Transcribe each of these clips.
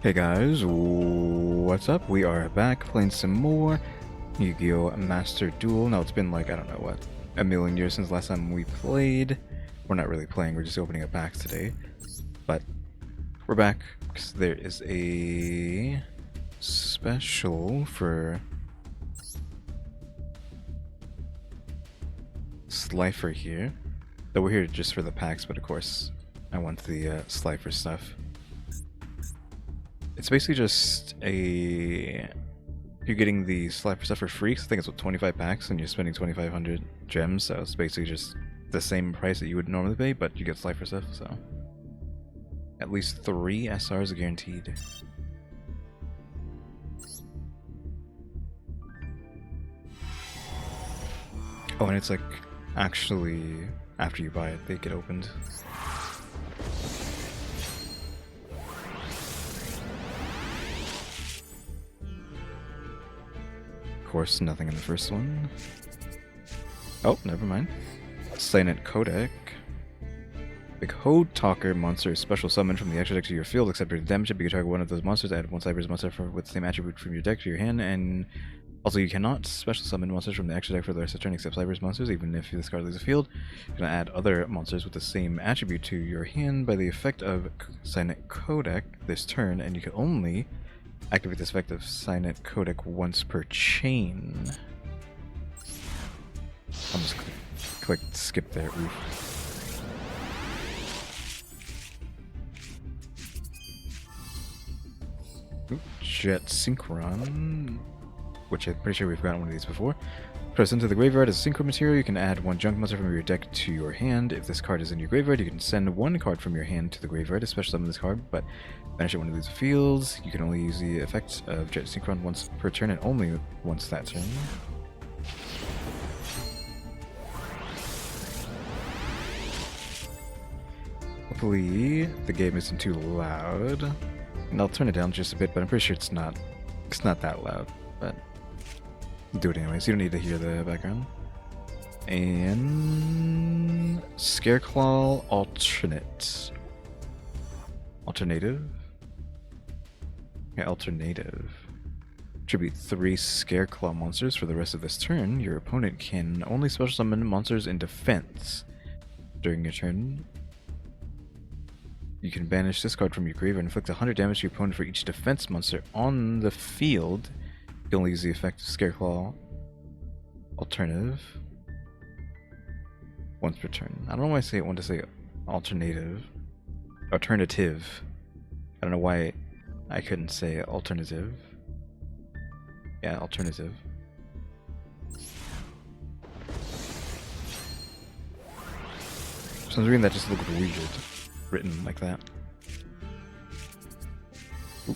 Hey guys, what's up? We are back playing some more Yu-Gi-Oh! Master Duel. Now it's been like, I don't know what, a million years since last time we played. We're not really playing, we're just opening up packs today. But we're back because there is a special for Slifer here. Though we're here just for the packs, but of course I want the Slifer stuff. It's basically just a... You're getting the Slifer stuff for free, I think it's what, 25 packs, and you're spending 2,500 gems, so it's basically just the same price that you would normally pay, but you get Slifer stuff, so... At least 3 SRs are guaranteed. Oh, and it's like, actually, after you buy it, they get opened. Of course, nothing in the first one. Oh, never mind. Silent Codec. The Code Talker monster is special summon from the extra deck to your field, except your damage. If you target one of those monsters, add one Slifer's monster with the same attribute from your deck to your hand, and also you cannot special summon monsters from the extra deck for the rest of the turn except Slifer's monsters, even if this card leaves the field. You can add other monsters with the same attribute to your hand by the effect of Silent Codec this turn, and you can only activate this effect of Silent Codec once per chain. I'll just click skip there. Oof. Jet Synchron, which I'm pretty sure we've gotten one of these before. Press into the graveyard as synchro material. You can add one junk monster from your deck to your hand. If this card is in your graveyard, you can send one card from your hand to the graveyard, especially summon this card, but banish it one of these fields. You can only use the effect of Jet Synchron once per turn and only once that turn. Hopefully the game isn't too loud. And I'll turn it down just a bit, but I'm pretty sure it's not that loud, but do it anyways. You don't need to hear the background. And Scareclaw Alternative? Yeah, Alternative. Tribute 3 Scareclaw monsters for the rest of this turn. Your opponent can only special summon monsters in defense during your turn. You can banish this card from your graveyard and inflict 100 damage to your opponent for each defense monster on the field. You can only use the effect of Scareclaw Alternative once per turn. I don't know why I want to say alternative. I don't know why I couldn't say alternative. Yeah, alternative. For some reason that just looked weird. Written like that. Ooh.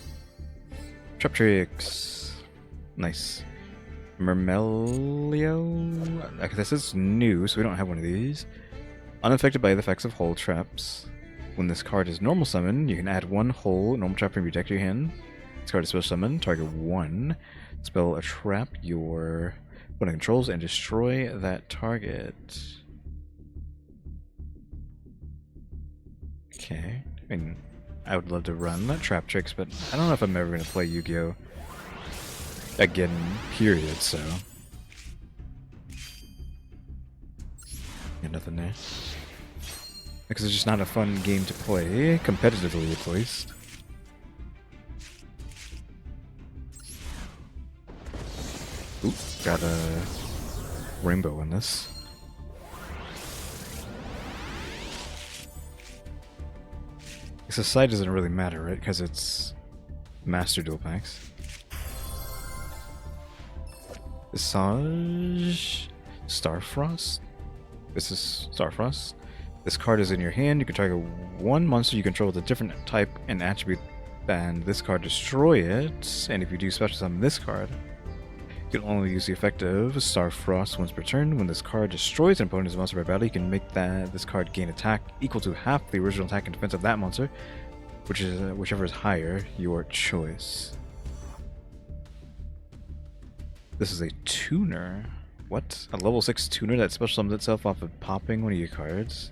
Trap Tricks. Nice. Mermelio? Okay, this is new, so we don't have one of these. Unaffected by the effects of Hull Traps. When this card is normal summon, you can add one Hull normal trap from your deck to your hand. This card is special summon, target 1. Spell a trap your opponent controls and destroy that target. Okay, I mean, I would love to run Trap Tricks, but I don't know if I'm ever going to play Yu-Gi-Oh! Again, period, so... Yeah, nothing there. Because it's just not a fun game to play, competitively at least. Oop, got a rainbow in this. The side doesn't really matter, right? Because it's Master Duel packs. Visage Starfrost? This is Starfrost. This card is in your hand. You can target one monster you control with a different type and attribute, and this card destroy it. And if you do special summon this card, you can only use the effect of Starfrost once per turn. When this card destroys an opponent's monster by battle, you can make this card gain attack equal to half the original attack and defense of that monster, which is whichever is higher, your choice. This is a tuner. What? A level 6 tuner that special summons itself off of popping one of your cards?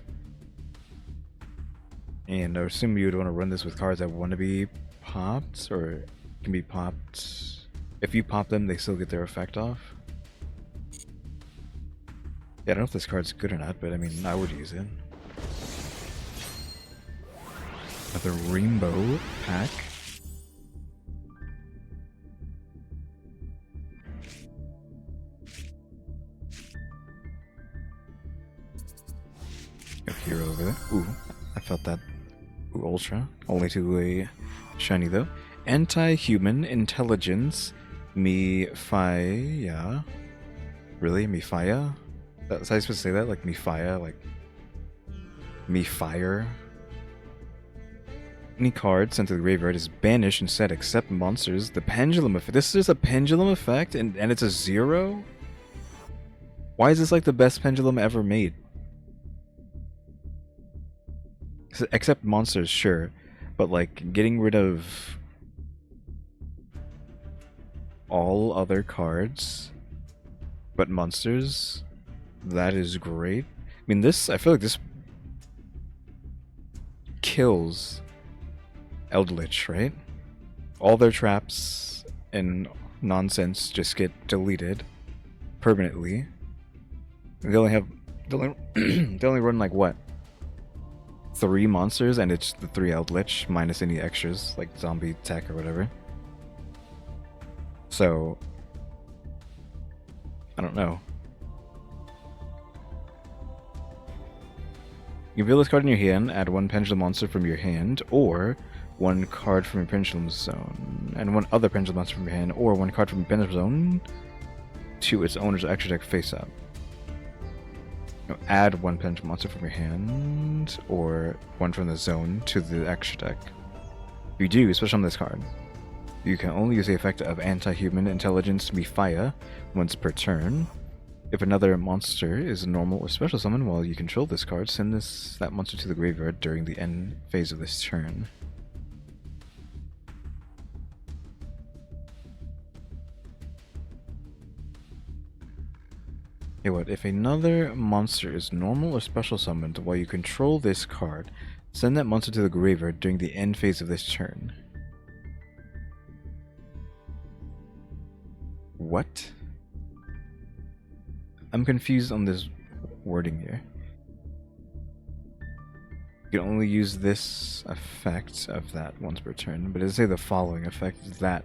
And I assume you would want to run this with cards that want to be popped, or can be popped. If you pop them, they still get their effect off. Yeah, I don't know if this card's good or not, but I mean, I would use it. Another rainbow pack. A hero over there. Ooh, I felt that. Ooh, ultra. Only to a shiny though. Anti-human intelligence. Mifaya. Really? Mifaya? That's how you supposed to say that? Like Mifaya? Like Mifire? Any card sent to the graveyard is banished instead except monsters. The pendulum effect. This is a pendulum effect and it's a 0? Why is this like the best pendulum ever made? Except monsters, sure. But like getting rid of all other cards but monsters, that is great. I mean, this, I feel like this kills Eldritch, right? All their traps and nonsense just get deleted permanently. They only have, they only run like what? 3 monsters, and it's the 3 Eldritch minus any extras like zombie tech or whatever. So I don't know. You reveal this card in your hand, add 1 pendulum monster from your hand, or 1 card from your pendulum zone, and 1 other pendulum monster from your hand, or 1 card from your pendulum zone to its owner's extra deck face up. You know, add 1 pendulum monster from your hand, or 1 from the zone to the extra deck. If you do, switch on this card. You can only use the effect of anti-human intelligence Mifaya once per turn. If another monster is a normal or special summon while you control this card, send that monster to the graveyard during the end phase of this turn. Okay, what? If another monster is normal or special summoned while you control this card, send that monster to the graveyard during the end phase of this turn. What? I'm confused on this wording here. You can only use this effect of that once per turn, but it does say the following effect that.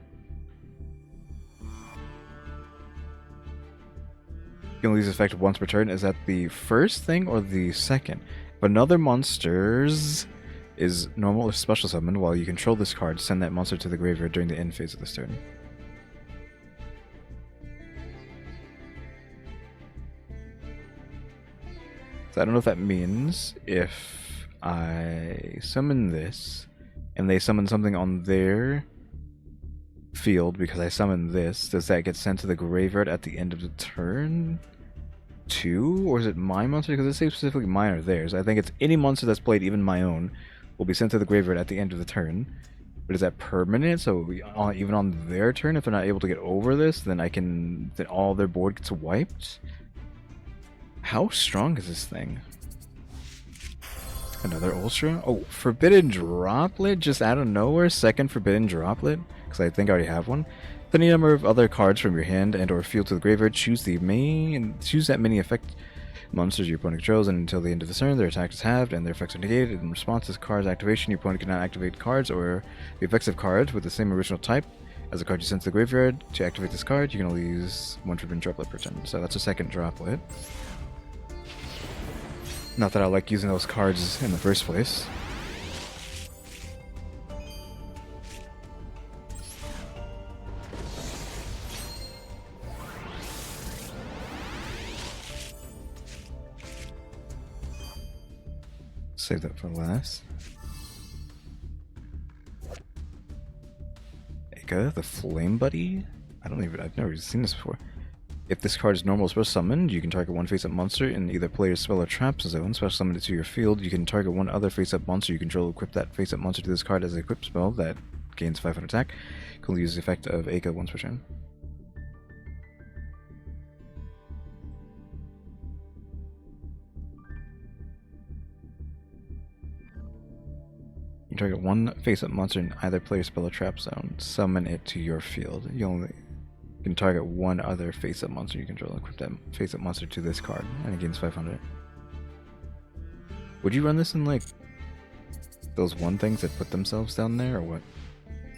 You can only use this effect once per turn. Is that the first thing or the second? If another monster's is normal or special summoned while you control this card, send that monster to the graveyard during the end phase of this turn. So I don't know if that means if I summon this and they summon something on their field because I summoned this, does that get sent to the graveyard at the end of the turn too? Or is it my monster? Because it says specifically mine or theirs. I think it's any monster that's played, even my own, will be sent to the graveyard at the end of the turn. But is that permanent? So even on their turn, if they're not able to get over this, then then all their board gets wiped? How strong is this thing? Another Ultra? Oh, Forbidden Droplet just out of nowhere? Second Forbidden Droplet? Because I think I already have one. Put any number of other cards from your hand and or field to the graveyard. Choose that many effect monsters your opponent controls, and until the end of the turn, their attack is halved and their effects are negated. In response to this card's activation, your opponent cannot activate cards or the effects of cards with the same original type as the card you sent to the graveyard. To activate this card, you can only use 1 Forbidden Droplet per turn. So that's a second Droplet. Not that I like using those cards in the first place. Save that for last. Eka, the Flame Buddy? I've never seen this before. If this card is normal or special summoned, you can target 1 face-up monster in either player's spell or trap zone. Special summon it to your field. You can target 1 other face-up monster you control. Equip that face-up monster to this card as an equip spell that gains 500 attack. You can only use the effect of Eka once per turn. target one face-up monster in either player spell or trap zone. Summon it to your field. You can target one other face-up monster you control. Equip that face-up monster to this card, and it gains 500. Would you run this in like those one things that put themselves down there, or what?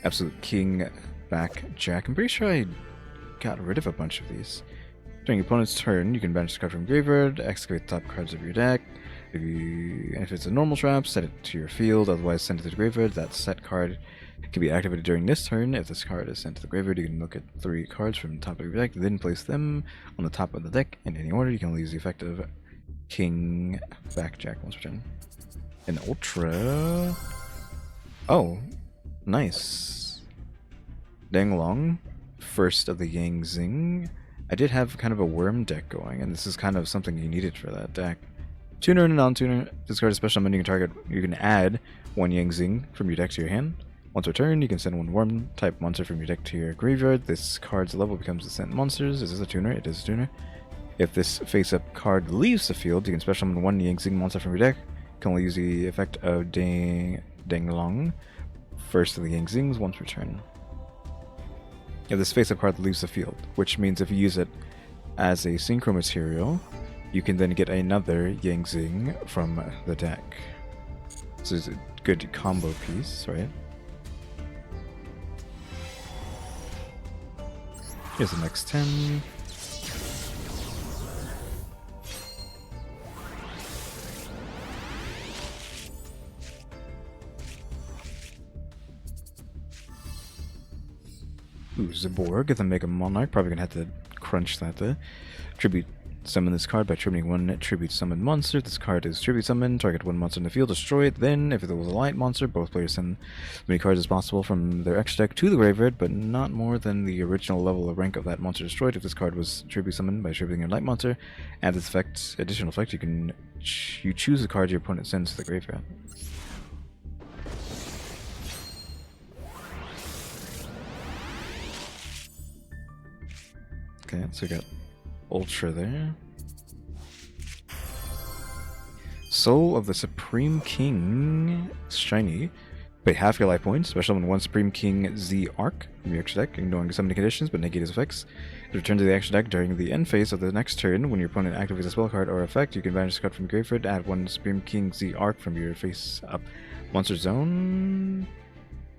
Absolute King, back, Jack. I'm pretty sure I got rid of a bunch of these. During your opponent's turn, you can banish a card from graveyard, excavate the top cards of your deck. If it's a normal trap, set it to your field, otherwise send it to the graveyard. That set card can be activated during this turn. If this card is sent to the graveyard, you can look at 3 cards from the top of your deck, then place them on the top of the deck in any order. You can only use the effect of King, back, Jack once per turn. An Ultra... Oh, nice. Danglong, first of the Yang Zing. I did have kind of a worm deck going, and this is kind of something you needed for that deck. Tuner and a non-tuner. Discard a special summon. You can add one Yang Zing from your deck to your hand. Once per turn, you can send one worm type monster from your deck to your graveyard. This card's level becomes the sent monsters. Is this a tuner? It is a tuner. If this face-up card leaves the field, you can special summon one Yang Zing monster from your deck. You can only use the effect of Danglong, first of the Yang Zings, once per turn. If this face-up card leaves the field, which means if you use it as a synchro material, you can then get another Yang Zing from the deck. This is a good combo piece, right? Here's the next 10. Ooh, Zaborg, the Mega Monarch. Probably gonna have to crunch that to tribute summon this card by tributing one tribute summon monster. This card is tribute summon. Target one monster in the field, destroy it. Then, if it was a light monster, both players send as many cards as possible from their extra deck to the graveyard, but not more than the original level of rank of that monster destroyed. If this card was tribute summoned by tributing a light monster, add this effect, additional effect, you choose the card your opponent sends to the graveyard. Okay, so we got Ultra there. Soul of the Supreme King, shiny. Pay half your life points. Special summon one Supreme King Z Arc from your extra deck, ignoring summoning conditions but negate his effects. Return to the extra deck during the end phase of the next turn. When your opponent activates a spell card or effect, you can banish a card from your graveyard. Add one Supreme King Z Arc from your face-up monster zone.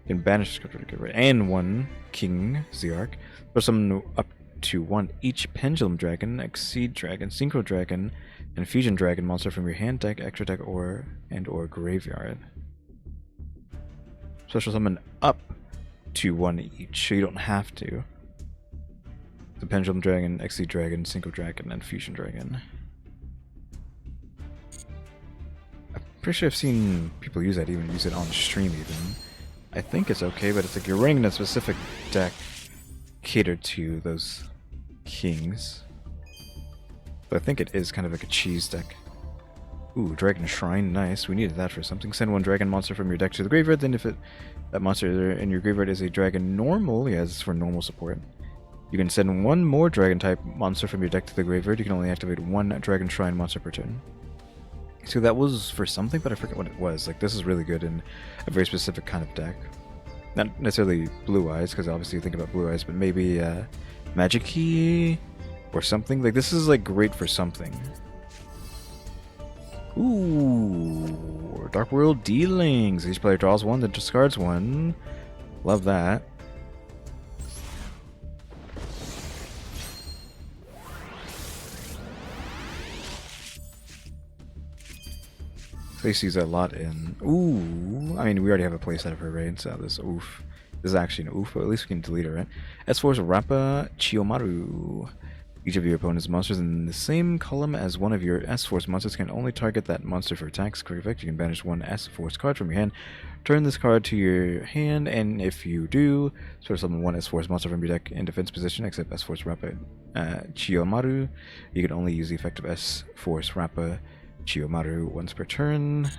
You can banish a card from your graveyard and one King Z Arc. Special summon up to one each Pendulum Dragon, Exceed Dragon, Synchro Dragon, and Fusion Dragon monster from your hand deck, extra deck, or graveyard. Special summon up to one each, so you don't have to. The Pendulum Dragon, Exceed Dragon, Synchro Dragon, and Fusion Dragon. I'm pretty sure I've seen people use that, even use it on stream even. I think it's okay, but it's like you're running a specific deck catered to those kings. But I think it is kind of like a cheese deck. Ooh, Dragon Shrine, nice. We needed that for something. Send one dragon monster from your deck to the graveyard, then if that monster in your graveyard is a dragon normal, yeah, this is for normal support. You can send one more dragon type monster from your deck to the graveyard. You can only activate one Dragon Shrine monster per turn. So that was for something, but I forget what it was. Like, this is really good in a very specific kind of deck. Not necessarily Blue Eyes, because obviously you think about Blue Eyes, but maybe Magic Key or something. Like, this is like great for something. Ooh, Dark World Dealings. Each player draws one, then discards one. Love that. I used to use that a lot in... Ooh, I mean, we already have a playset of her, right? So this oof. This is actually an oof, but at least we can delete it, right? S4's Rappa Chiyomaru. Each of your opponent's monsters in the same column as one of your S-Force monsters can only target that monster for attacks. Quick effect, you can banish one S-Force card from your hand. Turn this card to your hand, and if you do, sort of summon one S-Force monster from your deck in defense position, except S-Force Rappa Chiyomaru. You can only use the effect of S-Force Rappa Chiyomaru once per turn.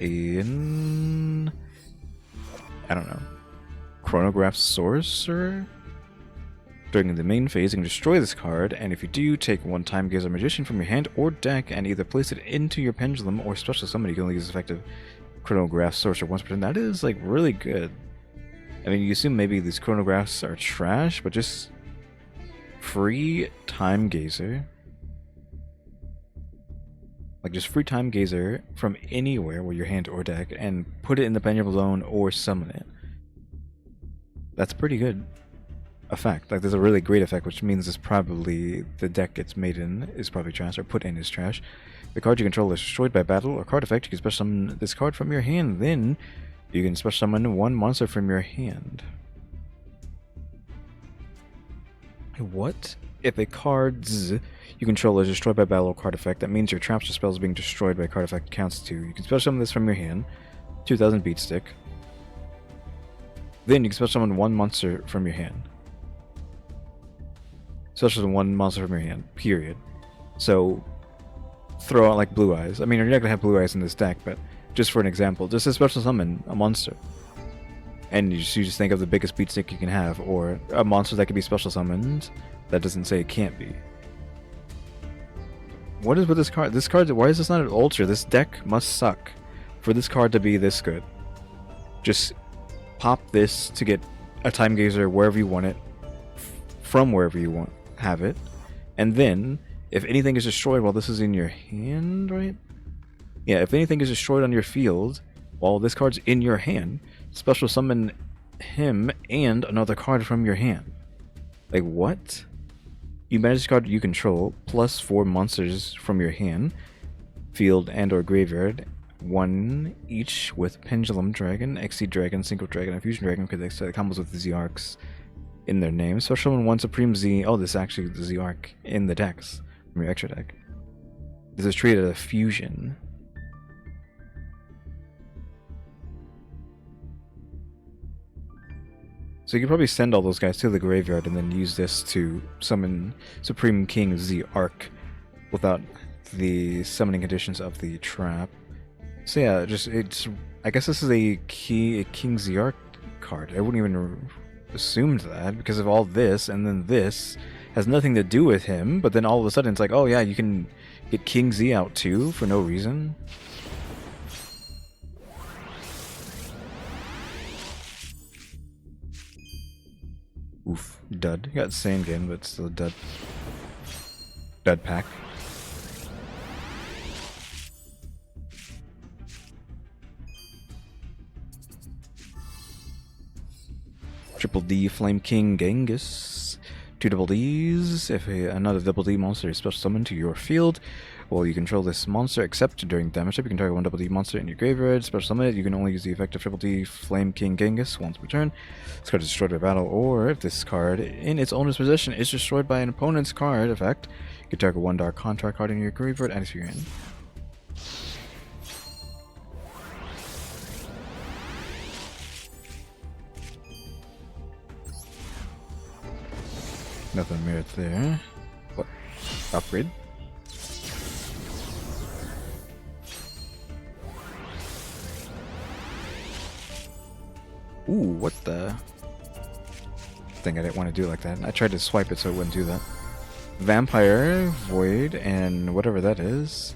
In... I don't know. Chronograph Sorcerer? During the main phase, you can destroy this card, and if you do, take one Time Gazer Magician from your hand or deck and either place it into your pendulum or special summon. You can only use the effect of chronograph sorcerer once per turn. That is like really good. I mean, you assume maybe these chronographs are trash, but just free time gazer. Like just free time gazer from anywhere with your hand or deck and put it in the pendulum zone or summon it. That's pretty good effect. Like there's a really great effect, which means it's probably the deck it's made in is probably trash or put in is trash. The card you control is destroyed by battle or card effect. You can special summon this card from your hand. Then you can special summon one monster from your hand. What if a card's you control is destroyed by battle or card effect? That means your traps or spells being destroyed by card effect counts too. You can special summon this from your hand. 2000 beat stick. Then you can special summon one monster from your hand. Special summon one monster from your hand. Period. So throw out like Blue Eyes. I mean, you're not gonna have Blue Eyes in this deck, but just for an example, just a special summon a monster. And you just think of the biggest beat stick you can have, or a monster that can be special summoned that doesn't say it can't be. What is with this card? This card, why is this not an ultra? This deck must suck for this card to be this good. Just pop this to get a time gazer wherever you want it, from wherever you want have it, and then if anything is destroyed while this is in your hand, right? Yeah, if anything is destroyed on your field while this card's in your hand, special summon him and another card from your hand. Like what? You manage card you control plus 4 monsters from your hand, field and or graveyard, 1 each with Pendulum Dragon, Exceed Dragon, Synchro Dragon, and Fusion Dragon, because it combos with the Z arcs in their name. Special summon 1 Supreme Z. Oh, this is actually the Z arc in the decks from your extra deck. This is treated as a fusion. So you could probably send all those guys to the graveyard and then use this to summon Supreme King Z Arc without the summoning conditions of the trap. So yeah, I guess this is a King Z Arc card. I wouldn't even assumed that because of all this, and then this has nothing to do with him, but then all of a sudden it's like, oh yeah, you can get King Z out too for no reason. Oof, dud. You got same game, but still a dud. Dud pack. Triple D Flame King Genghis. 2 double Ds. If another double D monster is special summoned to your field, well, you control this monster, except during damage step, you can target 1 double D monster in your graveyard. Special summon it, you can only use the effect of Triple D Flame King Genghis once per turn. This card is destroyed by battle, or if this card in its owner's possession is destroyed by an opponent's card effect, you can target 1 Dark Contract card in your graveyard and if you're in. Nothing merit there. What? Upgrade? Ooh, what the? Thing I didn't want to do like that. I tried to swipe it so it wouldn't do that. Vampire, Void, and whatever that is.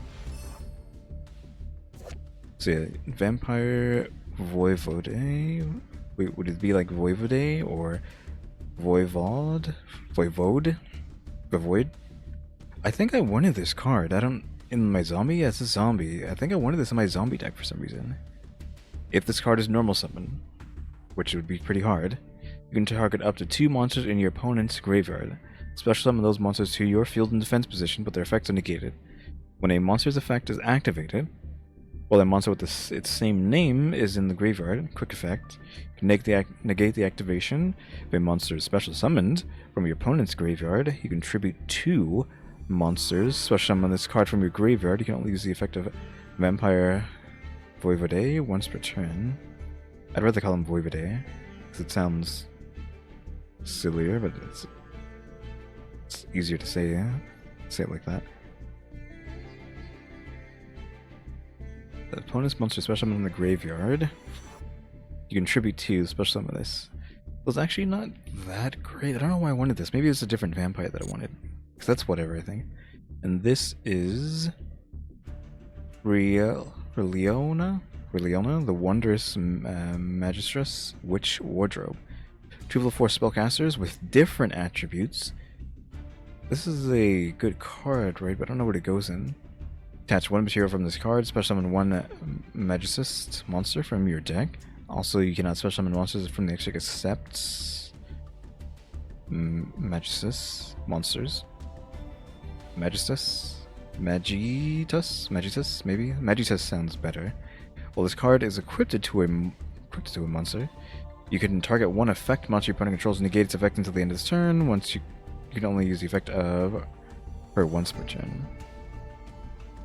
So yeah, Vampire, Voivode. Wait, would it be like Voivode or Voivod? Voivode? Void? I think I wanted this card. I don't... In my zombie? Yeah, it's a zombie. I think I wanted this in my zombie deck for some reason. If this card is normal summon, which would be pretty hard, you can target up to 2 monsters in your opponent's graveyard. Special summon those monsters to your field and defense position, but their effects are negated. When a monster's effect is activated, while a monster with its same name is in the graveyard, quick effect, you can negate the activation. If a monster is special summoned from your opponent's graveyard, you contribute 2 monsters. Special summon this card from your graveyard. You can only use the effect of Vampire Voivode once per turn. I'd rather call him Voivode, because it sounds sillier, but it's easier to say, say it like that. The opponent's monster special summon in the graveyard. You contribute 2 special summon this. It was actually not that great. I don't know why I wanted this. Maybe it's a different vampire that I wanted. Because that's whatever, I think. And this is Leona? Reliona, the Wondrous Magistress Witch Wardrobe. 2 level 4 spellcasters with different attributes. This is a good card, right? But I don't know what it goes in. Attach 1 material from this card, special summon 1 Magicist monster from your deck. Also, you cannot special summon monsters from the extra deck except Magicist monsters. Magistus? Magitus, maybe? Magitus sounds better. Well, this card is equipped to a monster. You can target 1 effect monster your opponent controls and negate its effect until the end of this turn. Once you can only use the effect of her once per turn.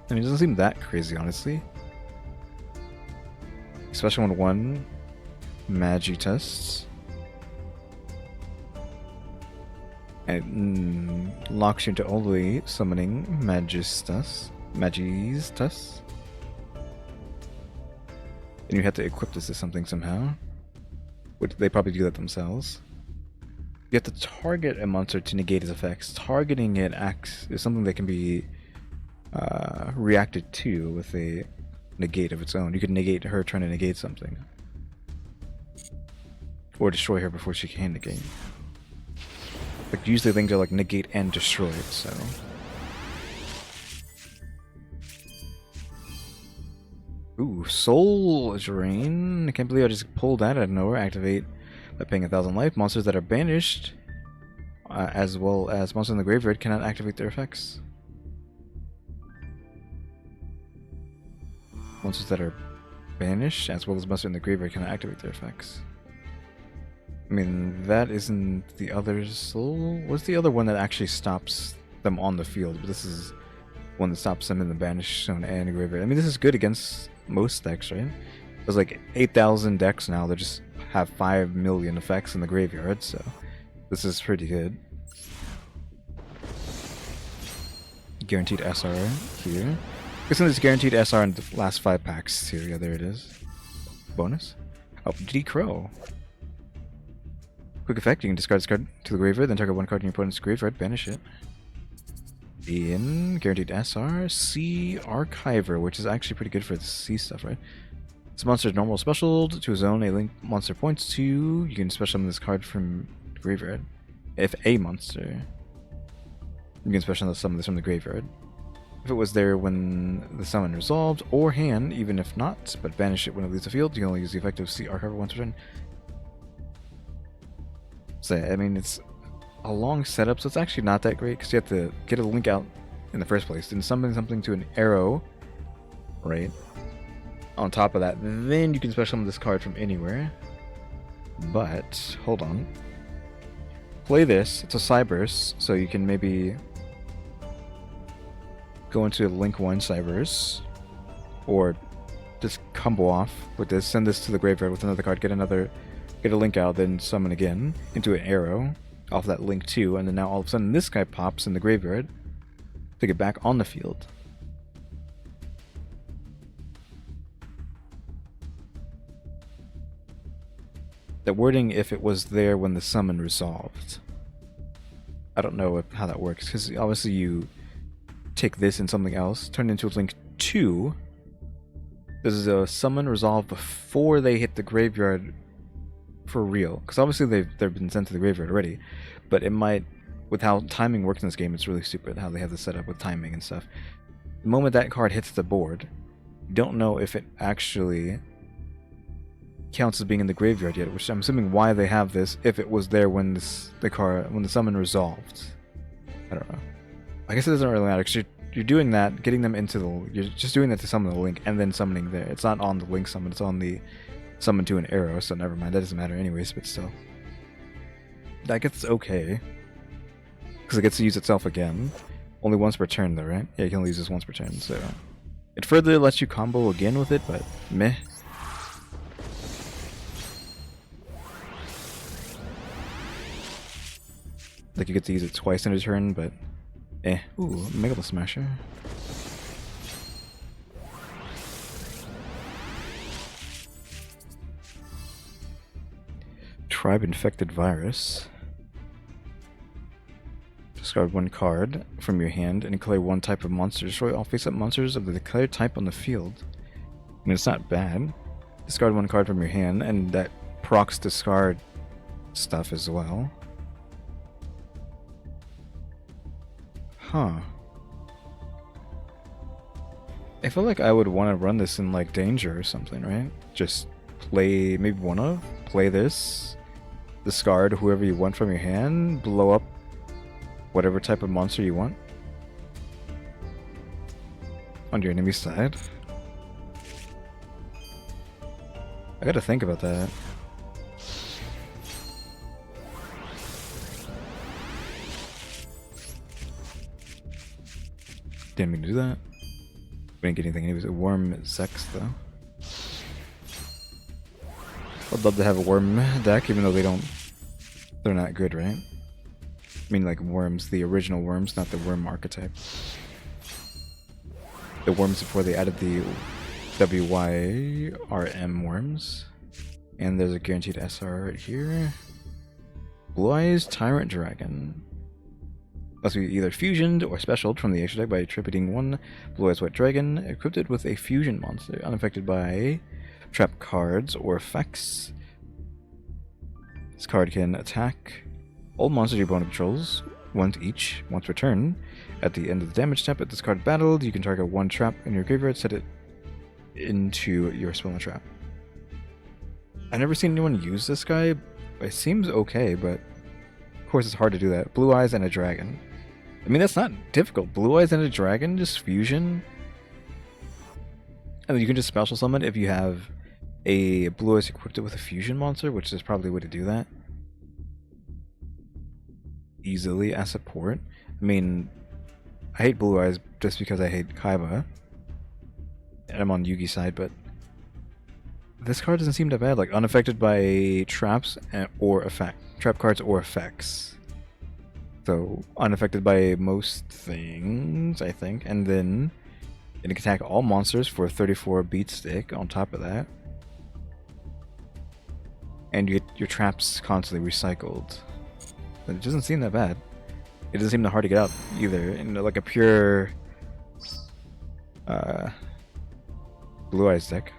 I mean, it doesn't seem that crazy, honestly. Special 1 Magitus. And it locks you into only summoning Magistus. And you have to equip this to something somehow. Which they probably do that themselves. You have to target a monster to negate its effects. Targeting it is something that can be reacted to with a negate of its own. You could negate her trying to negate something. Or destroy her before she can negate. Like, usually things are like negate and destroy it, so. Ooh, Soul Drain. I can't believe I just pulled that out of nowhere. Activate by paying 1,000 life. Monsters that are banished, as well as monsters in the graveyard, cannot activate their effects. Monsters that are banished, as well as monsters in the graveyard, cannot activate their effects. I mean, that isn't the other soul. What's the other one that actually stops them on the field? But this is one that stops them in the banished zone and the graveyard. I mean, this is good against most decks, right? There's like 8,000 decks now that just have 5 million effects in the graveyard, so this is pretty good. Guaranteed SR here. Isn't this guaranteed SR in the last 5 packs too? Yeah, there it is. Bonus. Oh, D-Crow. Quick effect, you can discard this card to the graveyard, then target 1 card in your opponent's graveyard, banish it. In guaranteed SR, C Archiver, which is actually pretty good for the C stuff, right? This monster is normal specialed to his own, a link monster points to. You can special summon this card from the graveyard. If a monster, you can special summon this from the graveyard. If it was there when the summon resolved, or hand, even if not, but banish it when it leaves the field, you can only use the effect of C Archiver once per turn. So, I mean, it's a long setup, so it's actually not that great, because you have to get a link out in the first place, then summon something to an arrow, right? On top of that, then you can special summon this card from anywhere. But, hold on. Play this, it's a Cyberse, so you can maybe go into Link 1 Cyberse, or just combo off with this, send this to the graveyard with another card, get a link out, then summon again into an arrow off that link 2, and then now all of a sudden this guy pops in the graveyard to get back on the field. The wording, if it was there when the summon resolved. I don't know how that works, because obviously you take this and something else, turn it into a link 2. This is a summon resolve before they hit the graveyard for real, because obviously they've been sent to the graveyard already, but it might, with how timing works in this game, it's really stupid how they have this set up with timing and stuff. The moment that card hits the board, you don't know if it actually counts as being in the graveyard yet, which I'm assuming why they have this if it was there when when the summon resolved. I don't know. I guess it doesn't really matter, because you're doing that, getting them into you're just doing that to summon the link and then summoning there. It's not on the link summon, it's on the summon to an arrow, so never mind, that doesn't matter anyways, but still. I guess it's okay, because it gets to use itself again. Only once per turn though, right? Yeah, you can only use this once per turn, so it further lets you combo again with it, but meh. Like, you get to use it twice in a turn, but eh. Ooh, Mega Smasher. Tribe Infected Virus. Discard 1 card from your hand and declare 1 type of monster. Destroy all face-up monsters of the declared type on the field. I mean, it's not bad. Discard one card from your hand, and that procs discard stuff as well. Huh. I feel like I would want to run this in like danger or something, right? Just play maybe play this, discard whoever you want from your hand, blow up whatever type of monster you want on your enemy side. I gotta think about that. Didn't mean to do that. We didn't get anything. It was a worm sex though. I'd love to have a worm deck, even though they're not good, right? I mean, like worms, the original worms, not the worm archetype. The worms before they added the WYRM worms. And there's a guaranteed SR right here. Blue Eyes Tyrant Dragon. Must be either fusioned or specialed from the extra deck by attributing one Blue Eyes White Dragon, equipped it with a fusion monster, unaffected by trap cards or effects. This card can attack all monsters your opponent controls, once each, once per turn. At the end of the damage step, at this card battled, you can target one trap in your graveyard, set it into your spell and trap. I've never seen anyone use this guy. It seems okay, but of course it's hard to do that. Blue Eyes and a Dragon. I mean, that's not difficult. Blue Eyes and a Dragon, just fusion. And then you can just special summon if you have a Blue Eyes equipped it with a fusion monster, which is probably a way to do that easily as support. I mean, I hate Blue Eyes just because I hate Kaiba. And I'm on Yugi's side, but this card doesn't seem that bad. Like, unaffected by traps or trap cards or effects. So, unaffected by most things, I think. And then it can attack all monsters for 34 beat stick on top of that. And you get your traps constantly recycled. It doesn't seem that bad. It doesn't seem that hard to get out either. In like a pure Blue Eyes deck.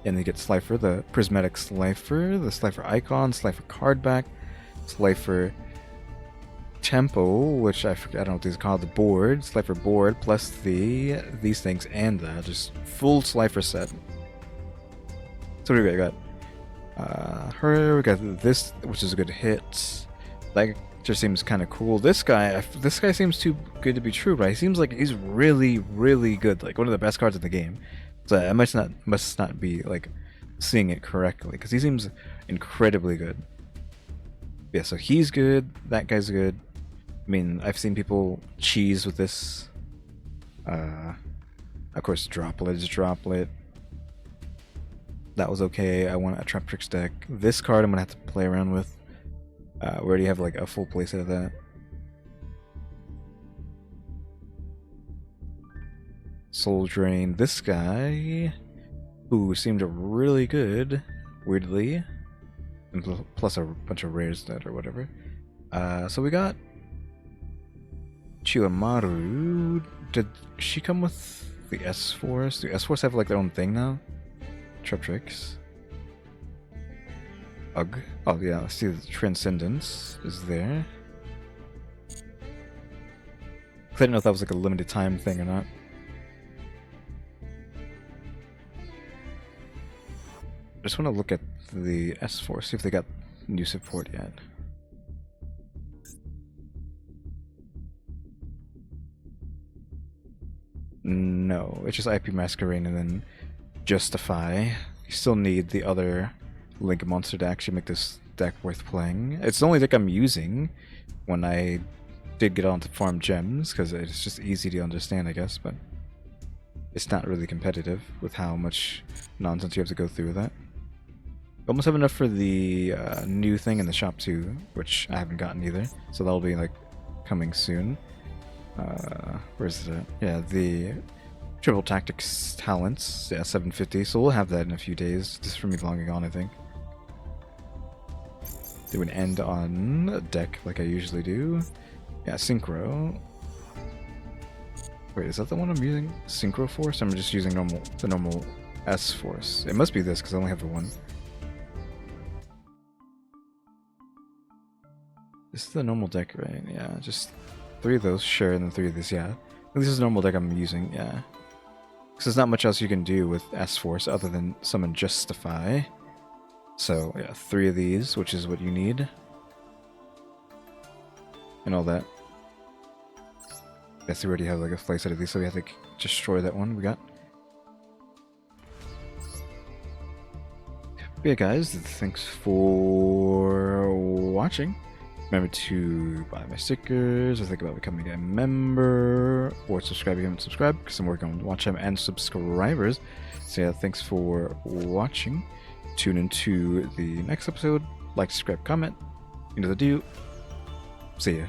And you get Slifer, the Prismatic Slifer, the Slifer Icon, Slifer card back, Slifer Tempo, which I forget, I don't know what these are called, the board, Slifer board, plus these things and that, just full Slifer set. So what do we got? Her, we got this, which is a good hit. That just seems kind of cool. This guy seems too good to be true, right? He seems like he's really, really good, like one of the best cards in the game. So I must not be like seeing it correctly, because he seems incredibly good. Yeah, so he's good. That guy's good. I mean, I've seen people cheese with this. Of course, Droplet. That was okay. I want a Trap Tricks deck. This card I'm gonna have to play around with. We already have like a full playset of that. Soul Drain. This guy, who seemed really good, weirdly, and plus a bunch of rares that or whatever. So we got Chiyomaru. Did she come with the S-Force? Do S-Force have like their own thing now? Trap Tricks. Ugh. Oh yeah, let's see, the Transcendence is there. I didn't know if that was like a limited time thing or not. I just want to look at the S4, see if they got new support yet. No, it's just IP Masquerade and then Justify. You still need the other Link monster to actually make this deck worth playing. It's the only deck I'm using when I did get on to farm gems, because it's just easy to understand, I guess, but it's not really competitive with how much nonsense you have to go through with that. Almost have enough for the new thing in the shop too, which I haven't gotten either, so that'll be like coming soon. Where's it at? Yeah, the Triple Tactics Talents, yeah, 750, so we'll have that in a few days, just for me logging on, I think. Do an end on a deck like I usually do. Yeah, Synchro. Wait, is that the one I'm using? Synchro Force? I'm just using the normal S Force. It must be this because I only have the one. This is the normal deck, right? Yeah, just 3 of those, sure, and then 3 of these, yeah. This is the normal deck I'm using, yeah. Because there's not much else you can do with S Force other than summon Justify. So, yeah, 3 of these, which is what you need. And all that. Guess we already have like a flight set of these, so we have to destroy that one we got. But yeah, guys, thanks for watching. Remember to buy my stickers, or think about becoming a member, or subscribe if you haven't subscribed, because I'm working on watch time and subscribers. So yeah, thanks for watching. Tune into the next episode. Like, subscribe, comment. You know the deal. See ya.